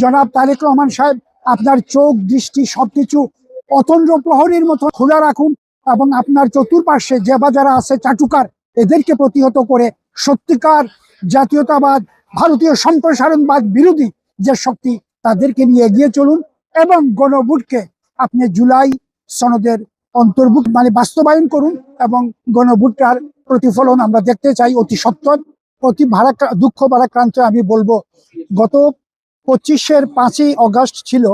জনাব তারেক রহমান সাহেব আপনার চোখ দৃষ্টি সবকিছু অতন্দ্র প্রহরীর মতো খোলা রাখুন এবং আপনার চতুর্পার্শ্বে যে বা যারা আছে চাটুকার এদেরকে প্রতিহত করে সত্যিকার জাতীয়তাবাদ ভারতীয় সম্প্রসারণবাদ বিরোধী যে শক্তি তাদেরকে নিয়ে এগিয়ে চলুন এবং গণভোটকে আপনি জুলাই সনদের অন্তর্ভুক্ত বাস্তবায়ন করুন এবং গণভোটটার প্রতিফলন আমরা দেখতে চাই অতি সত্বর। অতি দুঃখ ভারাক্রান্ত আমি বলবো গত 25-এর 5ই অগস্ট ছিল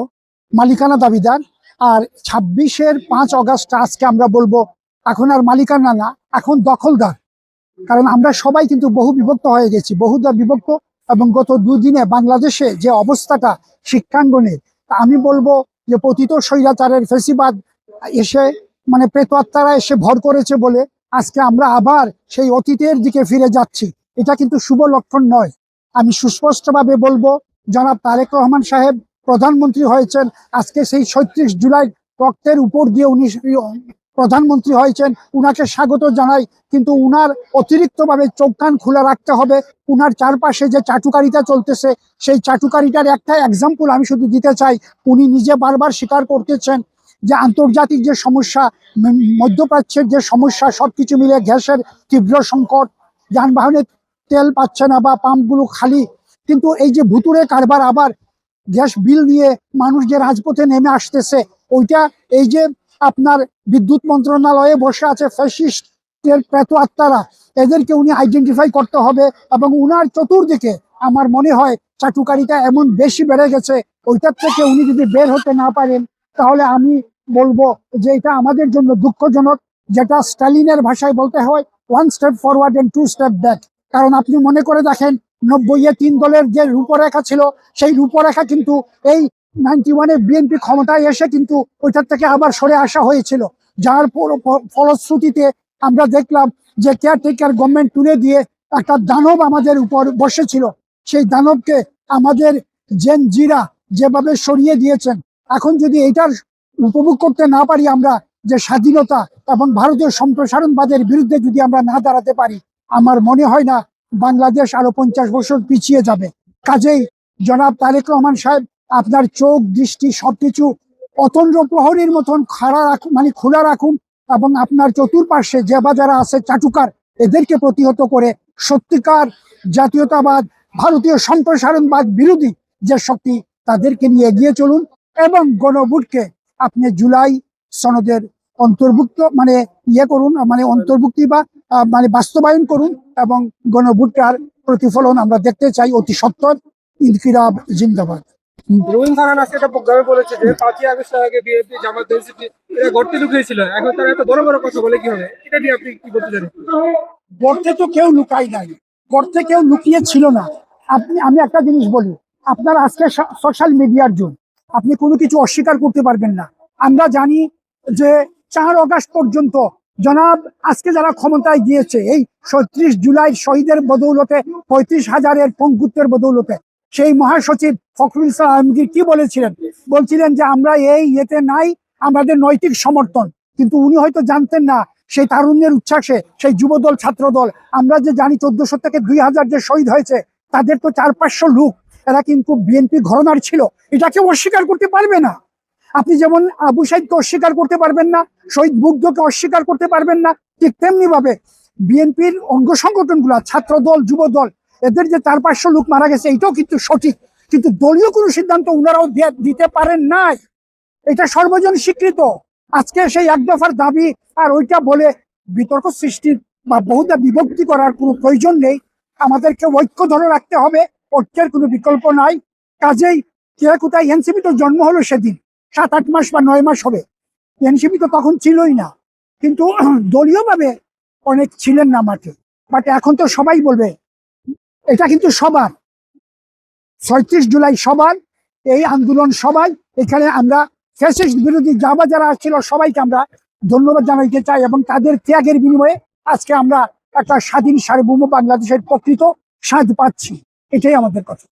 মালিকানা দাবিদার, আর 26-এর 5 অগস্ট আজকে আমরা বলবো এখন আর মালিকানা না, এখন দখলদার। কারণ আমরা সবাই কিন্তু বহু বিভক্ত হয়ে গেছি, বহুদা বিভক্ত। এবং গত দুদিনে বাংলাদেশে যে অবস্থাটা শিক্ষাঙ্গনে, আমি বলবো যে পতিত স্বৈরাচারের ফেসিবাদ এসে প্রেতাত্মারা এসে ভর করেছে বলে আজকে আমরা আবার সেই অতীতের দিকে ফিরে যাচ্ছি। এটা কিন্তু শুভ লক্ষণ নয়। আমি সুস্পষ্টভাবে বলবো জনাব তারেক রহমান সাহেব প্রধানমন্ত্রী হয়েছেন, আজকে সেই 37 জুলাই রক্তের উপর দিয়ে উনি প্রধানমন্ত্রী হয়েছেন, উনাকে স্বাগত জানাই। কিন্তু উনার অতিরিক্তভাবে চোখ কান খোলা রাখতে হবে। উনার চারপাশে যে চাটুকারিতা চলতেছে সেই চাটুকারিতার একটা এক্সাম্পল আমি শুধু দিতে চাই। উনি নিজে বারবার স্বীকার করতেছেন যে আন্তর্জাতিক যে সমস্যা, মধ্যপ্রাচ্যের যে সমস্যা, সবকিছু মিলে গ্যাসের তীব্র সংকট, যানবাহনের তেল পাচ্ছে না বা পাম্পগুলো খালি, কিন্তু এই যে ভুতুরে কারবার, আবার গ্যাস বিল নিয়ে মানুষ যে রাজপথে নেমে আসতেছে, ওইটা এই যে আপনার বিদ্যুৎ মন্ত্রণালয়ে বসে আছে ফ্যাসিস্টের প্রেতাত্মারা, এদেরকে উনি আইডেন্টিফাই করতে হবে। এবং উনার চতুর্দিকে আমার মনে হয় চাটুকারিতা এমন বেশি বেড়ে গেছে, ওইটার থেকে উনি যদি বের হতে না পারেন তাহলে আমি বলবো যে এটা আমাদের জন্য দুঃখজনক। যেটা স্টালিনের ভাষায় বলতে হয় 1 step forward and 2 step back. কারণ আপনি মনে করে দেখেন 90-এ 3 দলের যে রূপরেখা ছিল, সেই রূপরেখা কিন্তু এই 91-এ বিএনপি ক্ষমতায় এসে কিন্তু ওইটার থেকে আবার সরে আসা হয়েছিল, যার ফলশ্রুতিতে আমরা দেখলাম যে কেয়ারটেকার গভর্নমেন্ট তুলে দিয়ে একটা দানব আমাদের উপর বসেছিল। সেই দানবকে আমাদের জেনজিরা যেভাবে সরিয়ে দিয়েছেন, এখন যদি এইটার উপভোগ করতে না পারি আমরা, যে স্বাধীনতা এবং ভারতীয় সম্প্রসারণবাদের বিরুদ্ধে যদি আমরা না দাঁড়াতে পারি, আমার মনে হয় না বাংলাদেশ আরো 50 বছর পিছিয়ে যাবে। কাজেই জনাব তারেক রহমান সাহেব আপনার চোখ দৃষ্টি সবকিছু অতন্দ্র প্রহরীর মতন খোলা রাখুন এবং আপনার চতুর্পার্শ্বে যে বা যারা আছে চাটুকার এদেরকে প্রতিহত করে সত্যিকার জাতীয়তাবাদ ভারতীয় সম্প্রসারণবাদ বিরোধী যে শক্তি তাদেরকে নিয়ে এগিয়ে চলুন এবং গণভোটকে আপনি জুলাই সনদের অন্তর্ভুক্ত করুন, অন্তর্ভুক্তি বা বাস্তবায়ন করুন এবং গণভোটটার প্রতিফলন আমরা দেখতে চাই অতি সত্বর। ইনকিলাব জিন্দাবাদ। রুমিন খান আজকে একটা প্রোগ্রামে বলেছে যে 5ই আগস্ট আগে বিএনপি জামাত এনসিপি এরা গর্তে ঢুকেছিল, এখন তারা এত বড় বড় কথা বলে কি হবে? এটা নিয়ে আপনি কি বলতে চান? গর্তে তো কেউ লুকাই নাই, গর্তে কেউ লুকিয়ে ছিল না। আমি একটা জিনিস বলি, আপনার আজকে সোশ্যাল মিডিয়ার যুগ, আপনি কোনো কিছু অস্বীকার করতে পারবেন না। আমরা জানি যে 4 অগস্ট পর্যন্ত জনাব আজকে যারা ক্ষমতায় গিয়েছে, এই 37 জুলাই শহীদের বদৌলতে, 35,000-এর পঙ্গুত্বের বদৌলতে, সেই মহাসচিব ফখরুল ইসলাম আলমগীর কি বলছিলেন যে আমরা এই ইয়েতে নাই, আমাদের নৈতিক সমর্থন। কিন্তু উনি হয়তো জানতেন না সেই তারুণ্যের উচ্ছ্বাসে সেই যুবদল ছাত্রদল, আমরা যে জানি 1400 থেকে 2000 যে শহীদ হয়েছে, তাদের তো 400-500 লোক এরা কিন্তু বিএনপি ঘরানার ছিল। এটাকে অস্বীকার করতে পারবে না। আপনি যেমন আবু সাইদকে অস্বীকার করতে পারবেন না, শহীদ মুগ্ধকে অস্বীকার করতে পারবেন না, ঠিক তেমনি ভাবে বিএনপির অঙ্গ সংগঠনগুলা, ছাত্রদল, যুবদল, এদের যে 400-500 লোক মারা গেছে এটাও কিন্তু সঠিক, কিন্তু দলীয় কোনো সিদ্ধান্ত উনারাও দিতে পারেন নাই। এটা সর্বজন স্বীকৃত। আজকে সেই এক দফার দাবি আর ওইটা বলে বিতর্ক সৃষ্টির বা বহুদা বিভক্তি করার কোনো প্রয়োজন নেই। আমাদেরকে ঐক্য ধরে রাখতে হবে, ঐক্যের কোনো বিকল্প নাই। কাজেই কে কোথায়, এনসিপি তো জন্ম হলো সেদিন, 7-8 মাস বা 9 মাস হবে, এনসিপি তো তখন ছিলই না, কিন্তু দলীয় ভাবে অনেক ছিলেন না মাঠে। বাট এখন তো সবাই বলবে এটা কিন্তু সবার, 37 জুলাই সবার, এই আন্দোলন সবাই। এখানে আমরা ফ্যাসিস্ট বিরোধী যারা ছিল সবাইকে আমরা ধন্যবাদ জানাইতে চাই এবং তাদের ত্যাগের বিনিময়ে আজকে আমরা একটা স্বাধীন সার্বভৌম বাংলাদেশের প্রকৃত স্বাদ পাচ্ছি। এটাই আমাদের কথা।